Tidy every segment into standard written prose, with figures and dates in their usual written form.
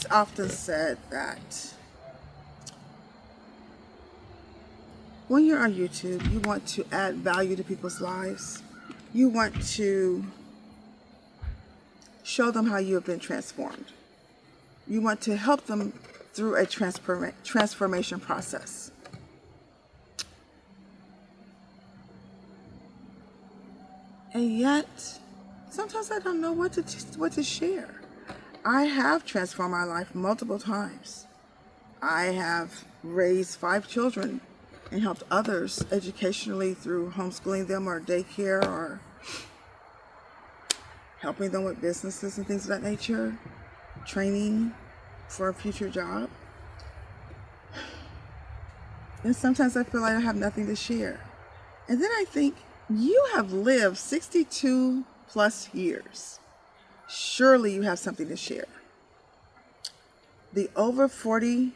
It's often said that when you're on YouTube, you want to add value to people's lives. You want to show them how you have been transformed. You want to help them through a transformation process. And yet, sometimes I don't know what to share. I have transformed my life multiple times. I have raised 5 children and helped others educationally through homeschooling them or daycare or helping them with businesses and things of that nature, training for a future job. And sometimes I feel like I have nothing to share. And then I think, you have lived 62 plus years. Surely you have something to share. The 40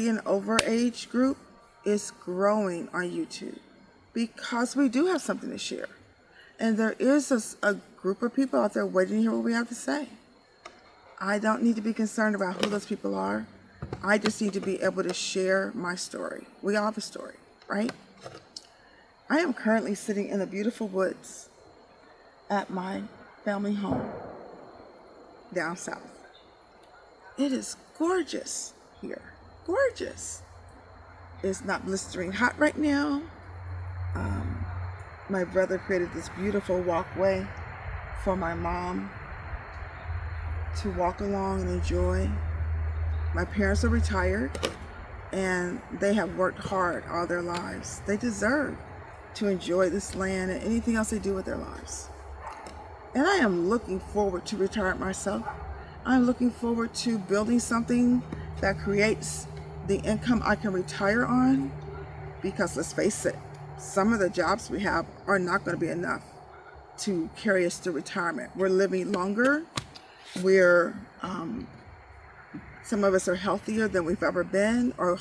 and over age group is growing on YouTube because we do have something to share. And there is a group of people out there waiting to hear what we have to say. I don't need to be concerned about who those people are. I just need to be able to share my story. We all have a story, right? I am currently sitting in the beautiful woods at my family home down south. It is gorgeous here. Gorgeous. It's not blistering hot right now. My brother created this beautiful walkway for my mom to walk along and enjoy. My parents are retired and they have worked hard all their lives. They deserve to enjoy this land and anything else they do with their lives. And I am looking forward to retirement myself. I'm looking forward to building something that creates the income I can retire on, because let's face it, some of the jobs we have are not going to be enough to carry us to retirement. We're living longer. Some of us are healthier than we've ever been or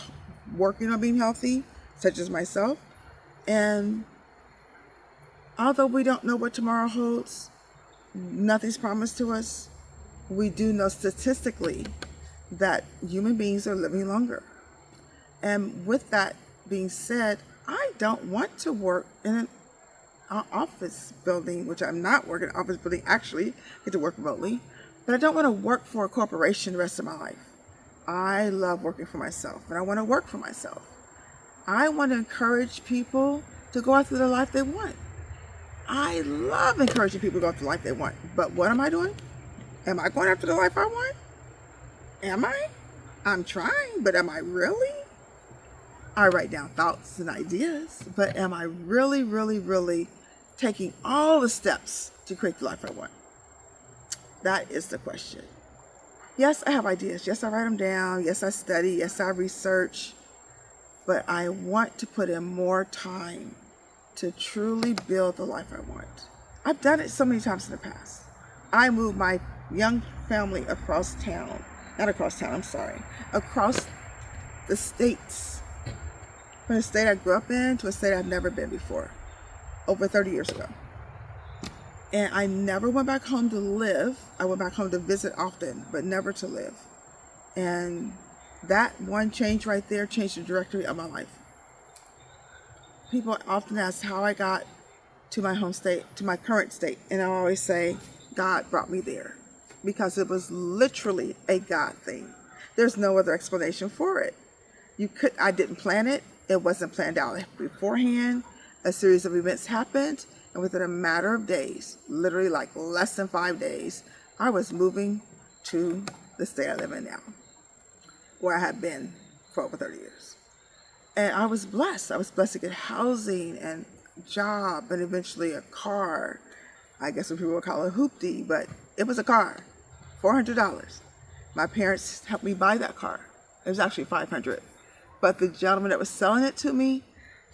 working on being healthy, such as myself. And although we don't know what tomorrow holds, nothing's promised to us, we do know statistically that human beings are living longer. And with that being said, I don't want to work in an office building, which I'm not working in an office building, actually, I get to work remotely, but I don't want to work for a corporation the rest of my life. I love working for myself, and I want to work for myself. I want to encourage people to go after the life they want. I love encouraging people to go after the life they want. But what am I doing? Am I going after the life I want? Am I? I'm trying, but am I really? I write down thoughts and ideas, but am I really, really, really taking all the steps to create the life I want? That is the question. Yes, I have ideas. Yes, I write them down. Yes, I study. Yes, I research. But I want to put in more time to truly build the life I want. I've done it so many times in the past. I moved my young family across town. Not across town, I'm sorry. Across the states. From a state I grew up in to a state I've never been before. Over 30 years ago. And I never went back home to live. I went back home to visit often, but never to live. And that one change right there changed the trajectory of my life. People often ask how I got to my home state, to my current state. And I always say, God brought me there. Because it was literally a God thing. There's no other explanation for it. I didn't plan it. It wasn't planned out beforehand. A series of events happened. And within a matter of days, literally like less than 5 days, I was moving to the state I live in now, where I had been for over 30 years. And I was blessed. I was blessed to get housing and job and eventually a car. I guess what people would call a hoopty, but it was a car, $400. My parents helped me buy that car. It was actually $500. But the gentleman that was selling it to me,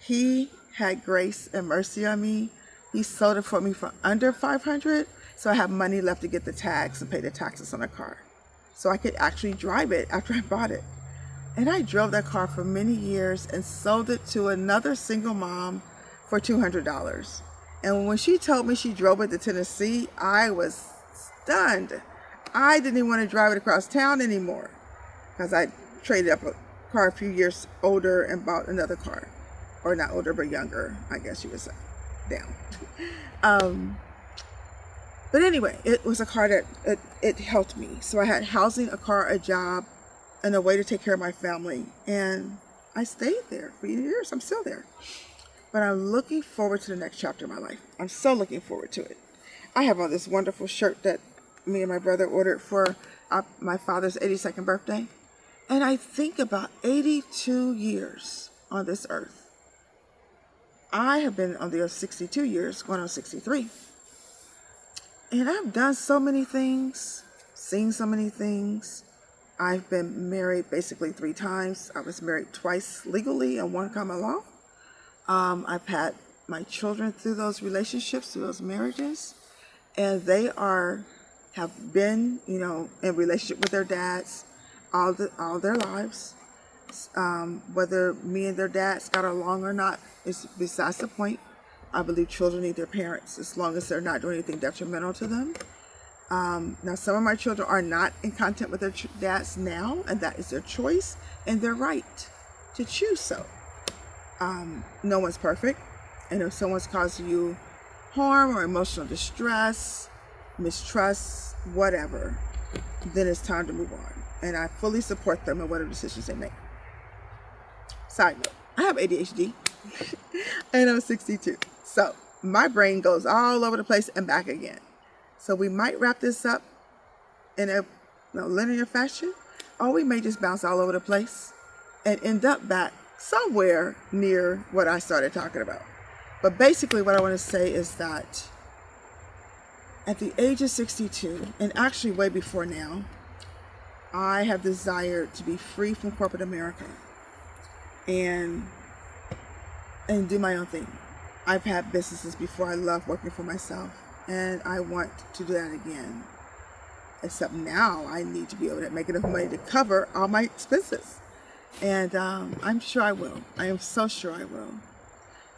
he had grace and mercy on me. He sold it for me for under $500, so I have money left to get the tags and pay the taxes on the car. So I could actually drive it after I bought it. And I drove that car for many years and sold it to another single mom for $200. And when she told me she drove it to Tennessee, I was stunned. I didn't even want to drive it across town anymore because I traded up a car a few years older and bought another car. Or not older, but younger, I guess you would say. Damn. But anyway, it was a car that it helped me. So I had housing, a car, a job, and a way to take care of my family. And I stayed there for years. I'm still there. But I'm looking forward to the next chapter of my life. I'm so looking forward to it. I have on this wonderful shirt that me and my brother ordered for my father's 82nd birthday. And I think about 82 years on this earth. I have been on the earth 62 years, going on 63. And I've done so many things, seen so many things. I've been married basically 3 times. I was married twice legally and 1 common law. I've had my children through those relationships, through those marriages. And they have been, in relationship with their dads all their lives. Whether me and their dads got along or not is besides the point. I believe children need their parents as long as they're not doing anything detrimental to them. Now, some of my children are not in contact with their dads now, and that is their choice and their right to choose so. No one's perfect, and if someone's causing you harm or emotional distress, mistrust, whatever, then it's time to move on. And I fully support them in whatever decisions they make. Side note, I have ADHD and I'm 62. So my brain goes all over the place and back again. So we might wrap this up in a linear fashion, or we may just bounce all over the place and end up back somewhere near what I started talking about. But basically what I want to say is that at the age of 62, and actually way before now, I have desired to be free from corporate America and do my own thing. I've had businesses before. I love working for myself, and I want to do that again. Except now I need to be able to make enough money to cover all my expenses. And I'm sure I will. I am so sure I will.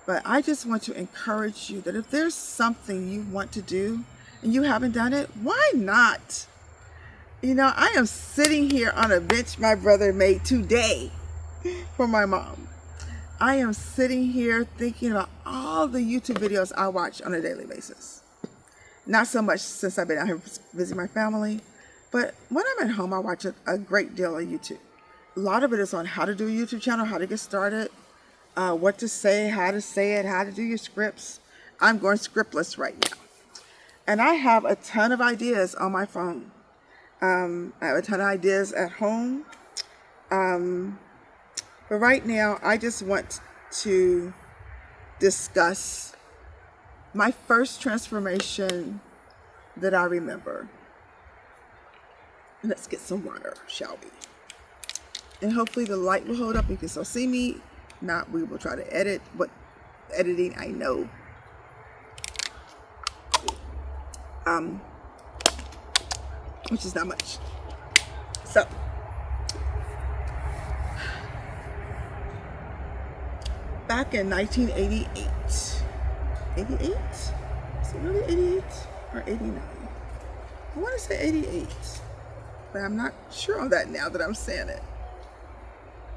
But I just want to encourage you that if there's something you want to do and you haven't done it, why not? I am sitting here on a bench my brother made today for my mom. I am sitting here thinking about all the YouTube videos I watch on a daily basis. Not so much since I've been out here visiting my family, but when I'm at home, I watch a great deal of YouTube. A lot of it is on how to do a YouTube channel, how to get started, what to say, how to say it, how to do your scripts. I'm going scriptless right now. And I have a ton of ideas on my phone. I have a ton of ideas at home. But right now, I just want to discuss my first transformation that I remember. Let's get some water, shall we? And hopefully the light will hold up. You can still see me. Not, we will try to edit, but editing, I know. Which is not much. So, back in 1988. 88? Is it really 88 or 89? I want to say 88, but I'm not sure on that now that I'm saying it.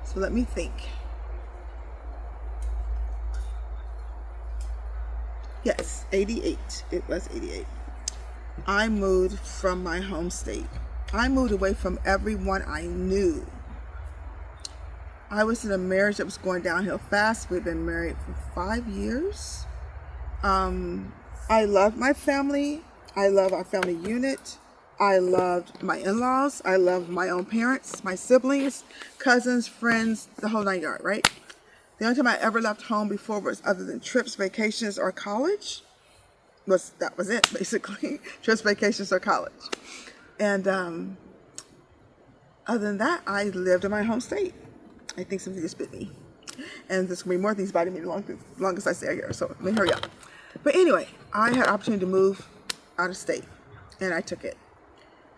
So let me think. Yes, 88. It was 88. I moved from my home state. I moved away from everyone I knew. I was in a marriage that was going downhill fast. We've been married for 5 years. I loved my family. I love our family unit. I loved my in-laws. I loved my own parents, my siblings, cousins, friends, the whole 9 yards, right? The only time I ever left home before was other than trips, vacations, or college. That was it, basically. Trips, vacations, or college. And other than that, I lived in my home state. I think something just bit me. And there's going to be more things biting me as long as I stay here. So let me hurry up. But anyway, I had an opportunity to move out of state. And I took it.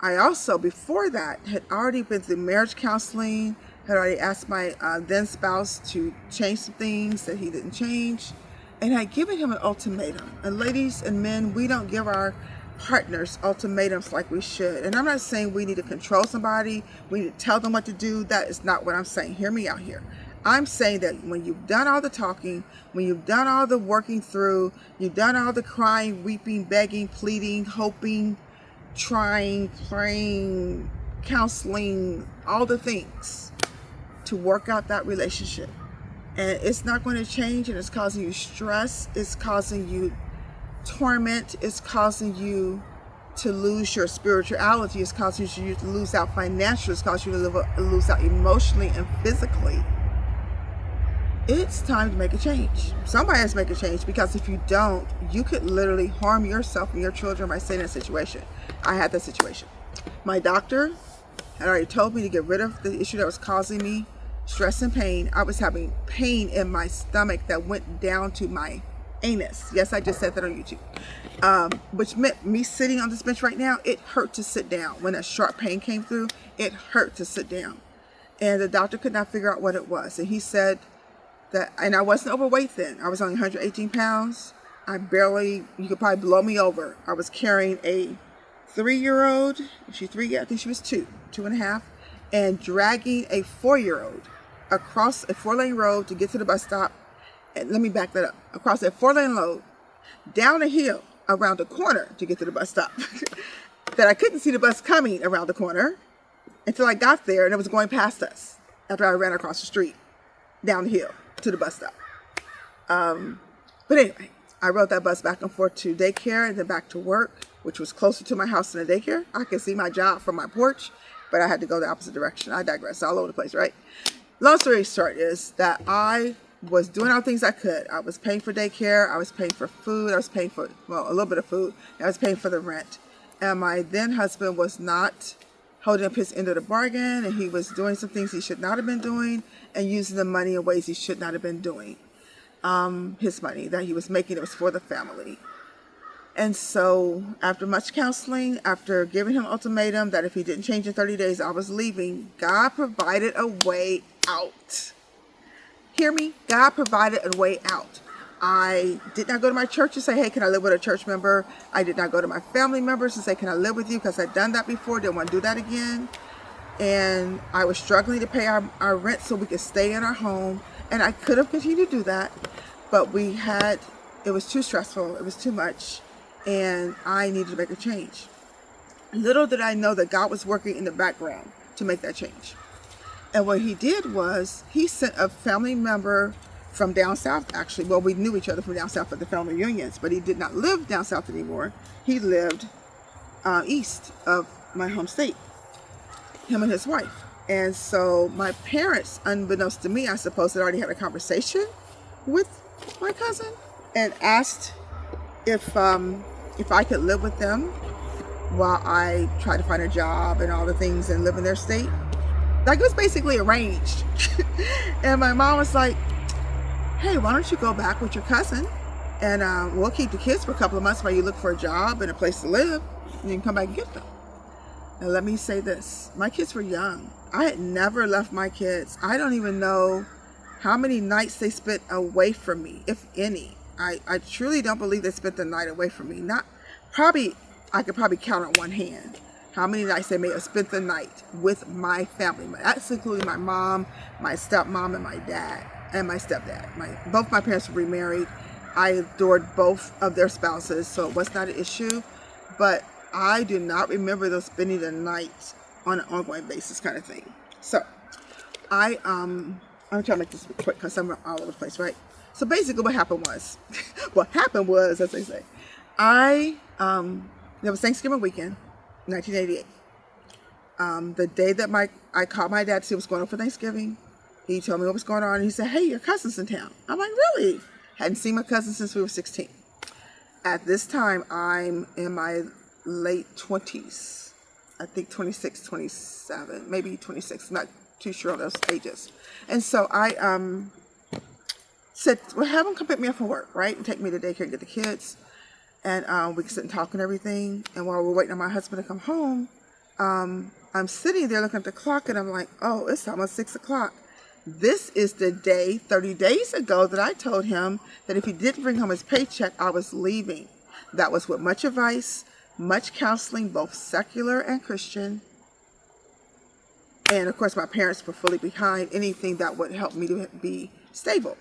I also, before that, had already been through marriage counseling. Had already asked my then spouse to change some things that he didn't change. And I had given him an ultimatum. And ladies and men, we don't give our partners ultimatums like we should. And I'm not saying we need to control somebody, we need to tell them what to do. That is not what I'm saying. Hear me out here. I'm saying that when you've done all the talking, when you've done all the working through, you've done all the crying, weeping, begging, pleading, hoping, trying, praying, counseling, all the things to work out that relationship, and it's not going to change, and it's causing you stress, it's causing you torment, it's causing you to lose your spirituality, it's causing you to lose out financially, it's causing you to lose out emotionally and physically. It's time to make a change. Somebody has to make a change, because if you don't, you could literally harm yourself and your children by staying in a situation. I had that situation. My doctor had already told me to get rid of the issue that was causing me stress and pain. I was having pain in my stomach that went down to my anus. Yes, I just said that on YouTube. Which meant me sitting on this bench right now, it hurt to sit down. When that sharp pain came through, it hurt to sit down. And the doctor could not figure out what it was. And he said that, and I wasn't overweight then. I was only 118 pounds. You could probably blow me over. I was carrying a 3-year-old. She's 3, I think she was 2.5, and dragging a 4-year-old across a 4-lane road to get to the bus stop. And let me back that up. Across a 4-lane road, down a hill, around a corner to get to the bus stop. That I couldn't see the bus coming around the corner until I got there, and it was going past us after I ran across the street, down the hill to the bus stop. But anyway, I rode that bus back and forth to daycare and then back to work, which was closer to my house than the daycare. I could see my job from my porch, but I had to go the opposite direction. I digress, all over the place, right? Long story short is that I was doing all the things I could. I was paying for daycare, I was paying for food, I was paying for, well, a little bit of food, and I was paying for the rent. And my then husband was not holding up his end of the bargain, and he was doing some things he should not have been doing, and using the money in ways he should not have been doing. His money that he was making, it was for the family. And so after much counseling, after giving him an ultimatum that if he didn't change in 30 days, I was leaving, God provided a way out. Hear me? God provided a way out. I did not go to my church and say, hey, can I live with a church member? I did not go to my family members and say, can I live with you? Because I'd done that before, didn't want to do that again. And I was struggling to pay our rent so we could stay in our home. And I could have continued to do that, but it was too stressful. It was too much. And I needed to make a change. Little did I know that God was working in the background to make that change. And what he did was he sent a family member from down south, actually. Well, we knew each other from down south at the family reunions, but he did not live down south anymore. He lived east of my home state, him and his wife. And so my parents, unbeknownst to me, I suppose, had already had a conversation with my cousin and asked if I could live with them while I tried to find a job and all the things and live in their state. Like, it was basically arranged. And my mom was like, hey, why don't you go back with your cousin and we'll keep the kids for a couple of months while you look for a job and a place to live, and you can come back and get them. And let me say this, my kids were young. I had never left my kids. I don't even know how many nights they spent away from me, if any. I truly don't believe they spent the night away from me. I could probably count on one hand how many nights they may have spent the night with my family. That's including my mom, my stepmom, and my dad, and my stepdad. Both my parents were remarried. I adored both of their spouses, so it was not an issue. But I do not remember them spending the night on an ongoing basis kind of thing. So I'm trying to make this quick because I'm all over the place, right? So basically what happened was, as they say, it was Thanksgiving weekend, 1988. The day that I called my dad to see what's going on for Thanksgiving, he told me what was going on, and he said, hey, your cousin's in town. I'm like, really? Hadn't seen my cousin since we were 16. At this time, I'm in my late 20s. I think 26, 27, maybe 26. I'm not too sure of those ages. And so I said, well, have him come pick me up from work, right? And take me to daycare and get the kids. And we can sit and talk and everything. And while we're waiting on my husband to come home, I'm sitting there looking at the clock, and I'm like, oh, it's almost 6 o'clock. This is the day 30 days ago that I told him that if he didn't bring home his paycheck, I was leaving. That was with much advice, much counseling, both secular and Christian. And of course, my parents were fully behind anything that would help me to be stable.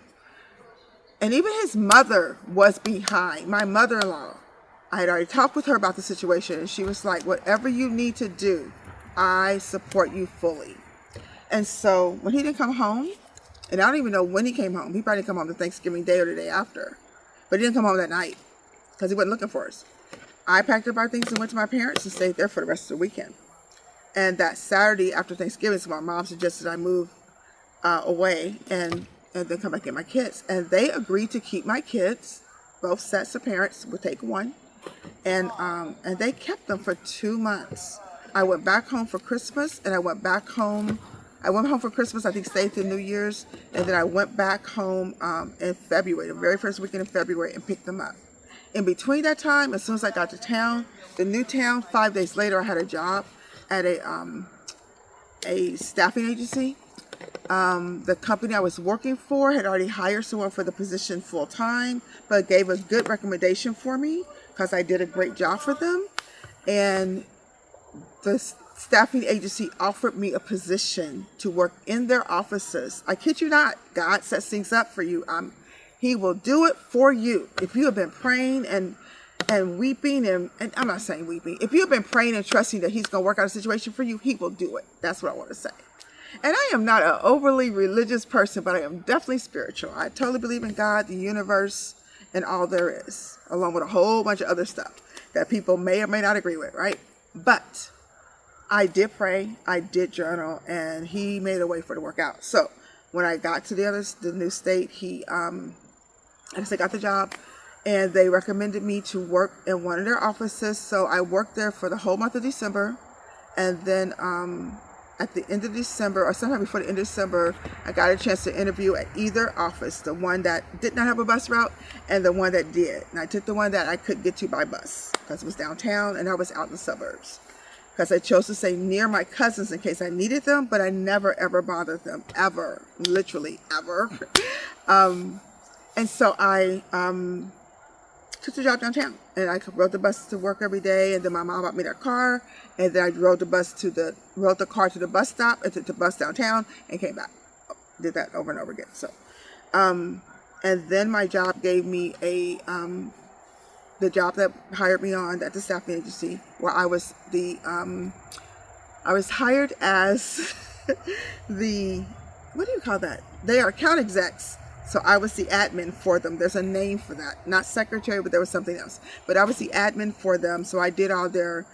And even his mother was behind. My mother-in-law, I had already talked with her about the situation, and she was like, whatever you need to do, I support you fully. And so when he didn't come home, and I don't even know when he came home. He probably didn't come home the Thanksgiving Day or the day after. But he didn't come home that night because he wasn't looking for us. I packed up our things and went to my parents and stayed there for the rest of the weekend. And that Saturday after Thanksgiving, so my mom suggested I move away and then come back and get my kids. And they agreed to keep my kids. Both sets of parents would take one. And they kept them for 2 months. I went back home for Christmas, and I went home for Christmas, I think stayed through New Year's, and then I went back home in February, the very first weekend in February, and picked them up. In between that time, as soon as I got to town, the new town, 5 days later, I had a job at a staffing agency. The company I was working for had already hired someone for the position full time, but gave a good recommendation for me because I did a great job for them. And the staffing agency offered me a position to work in their offices. I kid you not, God sets things up for you. He will do it for you. If you have been praying and weeping, and I'm not saying weeping, if you have been praying and trusting that he's going to work out a situation for you, he will do it. That's what I want to say. And I am not an overly religious person, but I am definitely spiritual. I totally believe in God, the universe, and all there is, along with a whole bunch of other stuff that people may or may not agree with, right? But I did pray, I did journal, and he made a way for it to work out. So when I got to the new state, he, I guess I got the job, and they recommended me to work in one of their offices. So I worked there for the whole month of December, and then at the end of December, or sometime before the end of December, I got a chance to interview at either office, the one that did not have a bus route and the one that did. And I took the one that I could get to by bus because it was downtown and I was out in the suburbs. Because I chose to stay near my cousins in case I needed them, but I never ever bothered them, ever, literally ever. And so I took the job downtown, and I rode the bus to work every day, and then my mom bought me that car, and then I rode the car to the bus stop, and took the bus downtown, and came back. Did that over and over again. So, and then my job gave me the job that hired me on at the staffing agency, where I was I was hired as the, what do you call that? They are account execs. So I was the admin for them. There's a name for that. Not secretary, but there was something else. But I was the admin for them. So I did all their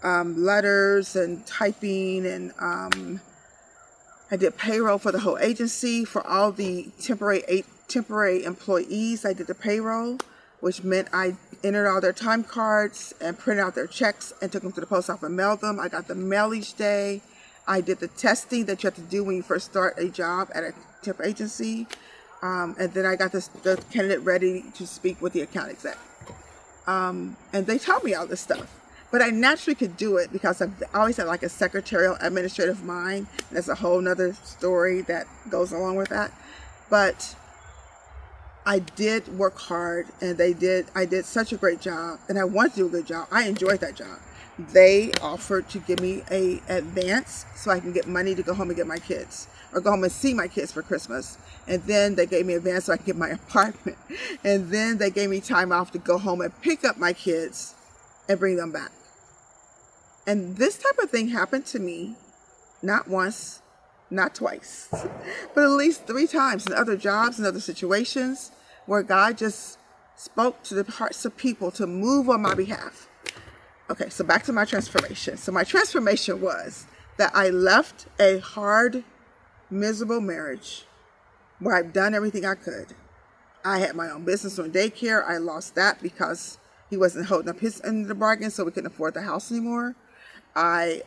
letters and typing, and I did payroll for the whole agency. For all the temporary employees, I did the payroll, which meant I entered all their time cards and printed out their checks and took them to the post office and mailed them. I got them mail each day. I did the testing that you have to do when you first start a job at a temp agency. And then I got the candidate ready to speak with the account exec. And they taught me all this stuff. But I naturally could do it because I've always had like a secretarial administrative mind. And there's a whole nother story that goes along with that. But I did work hard, and I did such a great job, and I wanted to do a good job. I enjoyed that job. They offered to give me a advance so I can get money to go home and get my kids, or go home and see my kids for Christmas. And then they gave me advance so I could get my apartment. And then they gave me time off to go home and pick up my kids and bring them back. And this type of thing happened to me not once, not twice, but at least 3 times in other jobs and other situations where God just spoke to the hearts of people to move on my behalf. Okay, so back to my transformation. So my transformation was that I left a hard, miserable marriage where I've done everything I could. I had my own business on daycare. I lost that because he wasn't holding up his end of the bargain, so we couldn't afford the house anymore. I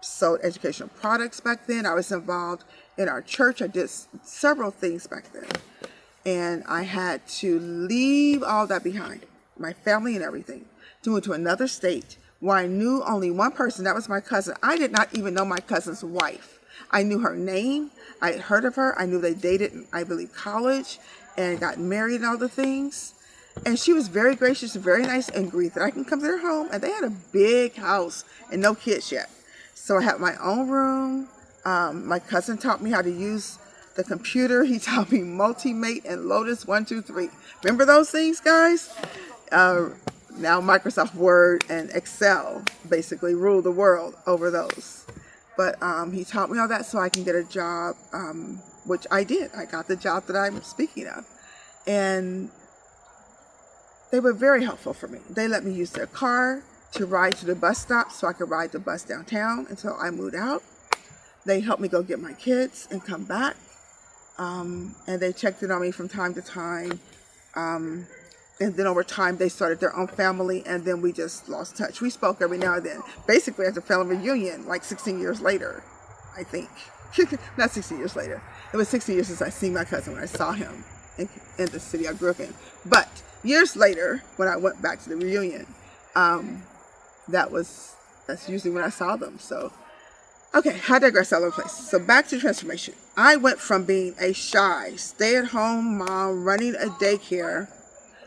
sold educational products back then. I was involved in our church. I did several things back then. And I had to leave all that behind, my family and everything, to move to another state where I knew only one person. That was my cousin. I did not even know my cousin's wife. I knew her name. I had heard of her. I knew they dated in, I believe, college and got married and all the things. And she was very gracious and very nice and agreed that I can come to their home. And they had a big house and no kids yet. So I had my own room. My cousin taught me how to use the computer. He taught me Multimate and Lotus 123. Remember those things, guys? Now Microsoft Word and Excel basically rule the world over those. But he taught me all that so I can get a job, which I did. I got the job that I'm speaking of. And they were very helpful for me. They let me use their car to ride to the bus stop so I could ride the bus downtown until I moved out. They helped me go get my kids and come back. And they checked in on me from time to time. And then over time, they started their own family, and then we just lost touch. We spoke every now and then, basically as a family reunion, like 16 years later, I think. Not 16 years later. It was 16 years since I seen my cousin when I saw him in the city I grew up in. But years later, when I went back to the reunion, that's usually when I saw them. So, okay, I digress all over the place. So back to transformation. I went from being a shy, stay-at-home mom running a daycare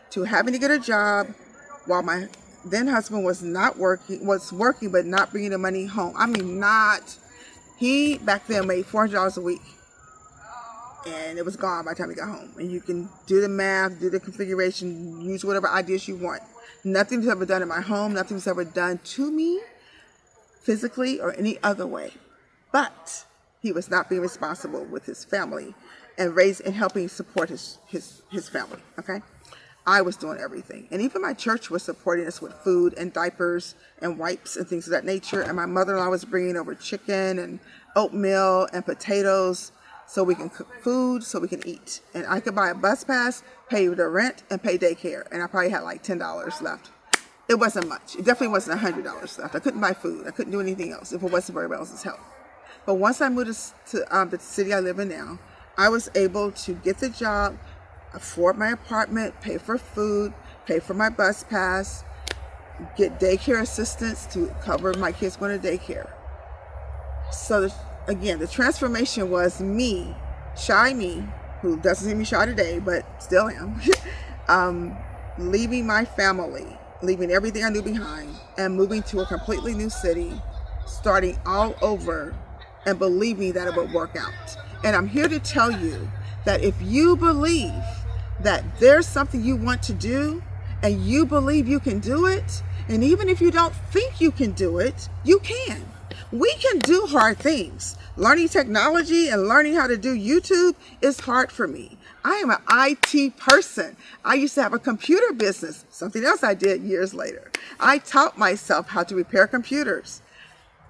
to having to get a job while my then husband was working but not bringing the money home. I mean, he back then made $400 a week, and it was gone by the time he got home. And you can do the math, do the configuration, use whatever ideas you want. Nothing was ever done in my home. Nothing was ever done to me physically or any other way. But he was not being responsible with his family and helping support his family. Okay. I was doing everything. And even my church was supporting us with food and diapers and wipes and things of that nature. And my mother-in-law was bringing over chicken and oatmeal and potatoes so we can cook food, so we can eat. And I could buy a bus pass, pay the rent, and pay daycare. And I probably had like $10 left. It wasn't much. It definitely wasn't $100 left. I couldn't buy food. I couldn't do anything else if it wasn't for everybody else's help. But once I moved to the city I live in now, I was able to get the job, afford my apartment, pay for food, pay for my bus pass, get daycare assistance to cover my kids going to daycare. So again, the transformation was me, shy me, who doesn't seem to be shy today, but still am, leaving my family, leaving everything I knew behind, and moving to a completely new city, starting all over, and believing that it would work out. And I'm here to tell you that if you believe that there's something you want to do and you believe you can do it, and even if you don't think you can do it, you can. We can do hard things. Learning technology and learning how to do YouTube is hard for me. I am an IT person. I used to have a computer business, something else I did years later. I taught myself how to repair computers.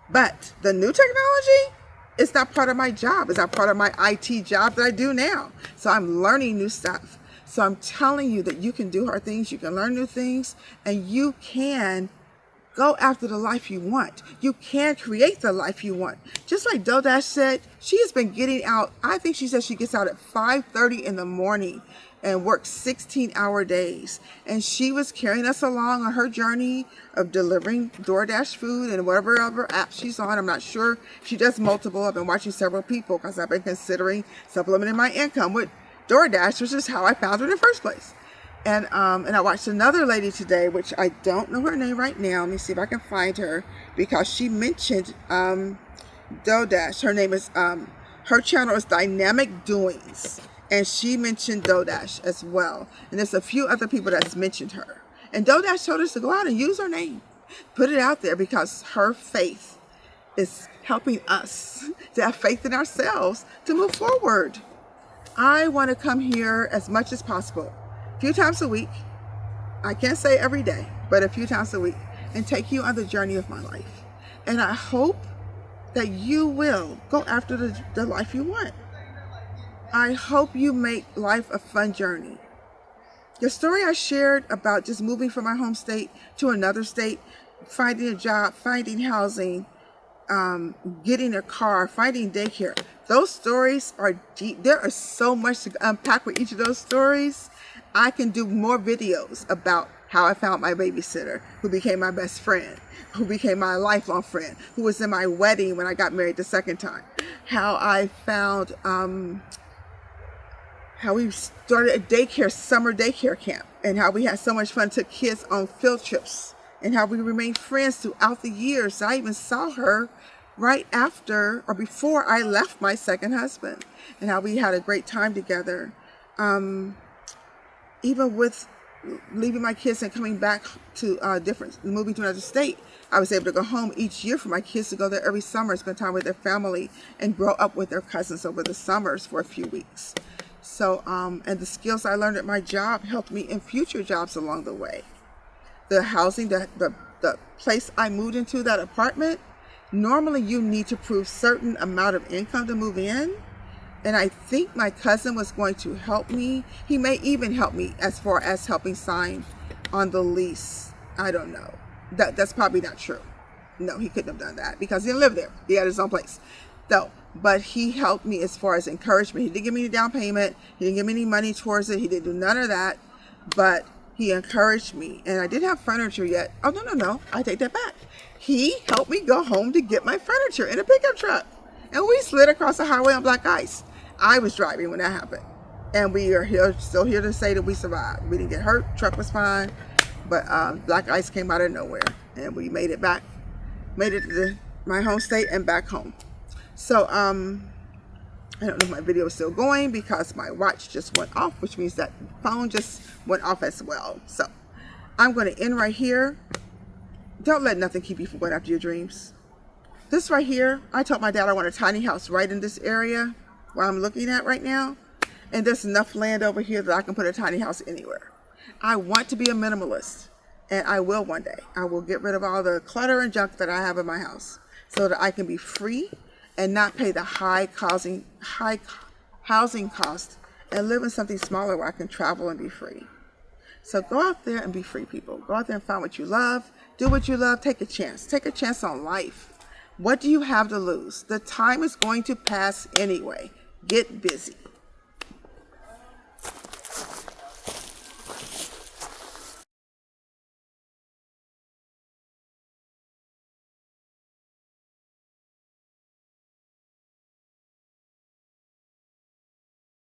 But the new technology, it's not part of my job. It's not part of my IT job that I do now. So I'm learning new stuff. So I'm telling you that you can do hard things, you can learn new things, and you can go after the life you want. You can create the life you want. Just like DoDash said, she has been getting out, I think she said she gets out at 5:30 in the morning and works 16-hour days. And she was carrying us along on her journey of delivering DoorDash food and whatever other app she's on. I'm not sure. She does multiple. I've been watching several people because I've been considering supplementing my income with DoorDash, which is how I found her in the first place. And I watched another lady today, which I don't know her name right now. Let me see if I can find her, because she mentioned DoDash. Her name is, her channel is Dynamic Doings. And she mentioned DoDash as well. And there's a few other people that's mentioned her. And DoDash told us to go out and use her name. Put it out there, because her faith is helping us to have faith in ourselves to move forward. I want to come here as much as possible, a few times a week. I can't say every day, but a few times a week, and take you on the journey of my life. And I hope that you will go after the life you want. I hope you make life a fun journey. The story I shared about just moving from my home state to another state, finding a job, finding housing, getting a car, finding daycare, those stories are deep. There is so much to unpack with each of those stories. I can do more videos about how I found my babysitter, who became my best friend, who became my lifelong friend, who was in my wedding when I got married the second time. How I found, how we started a summer daycare camp, and how we had so much fun, took kids on field trips, and how we remained friends throughout the years. I even saw her right after or before I left my second husband, and how we had a great time together. Even with leaving my kids and coming back to moving to another state, I was able to go home each year for my kids to go there every summer, spend time with their family, and grow up with their cousins over the summers for a few weeks. So, and the skills I learned at my job helped me in future jobs along the way. The housing, the place I moved into, that apartment, normally you need to prove certain amount of income to move in. And I think my cousin was going to help me. He may even help me as far as helping sign on the lease. I don't know. That's probably not true. No, he couldn't have done that because he didn't live there. He had his own place. So, but he helped me as far as encouragement. He didn't give me the down payment. He didn't give me any money towards it. He didn't do none of that. But he encouraged me. And I didn't have furniture yet. Oh, no. I take that back. He helped me go home to get my furniture in a pickup truck. And we slid across the highway on black ice. I was driving when that happened. And we are still here to say that we survived. We didn't get hurt. Truck was fine. But black ice came out of nowhere. And we made it back. Made it to my home state and back home. So, I don't know if my video is still going because my watch just went off, which means that phone just went off as well. So, I'm going to end right here. Don't let nothing keep you from going after your dreams. This right here, I told my dad I want a tiny house right in this area where I'm looking at right now. And there's enough land over here that I can put a tiny house anywhere. I want to be a minimalist. And I will one day. I will get rid of all the clutter and junk that I have in my house so that I can be free and not pay the high housing cost and live in something smaller where I can travel and be free. So go out there and be free, people. Go out there and find what you love. Do what you love. Take a chance. Take a chance on life. What do you have to lose? The time is going to pass anyway. Get busy.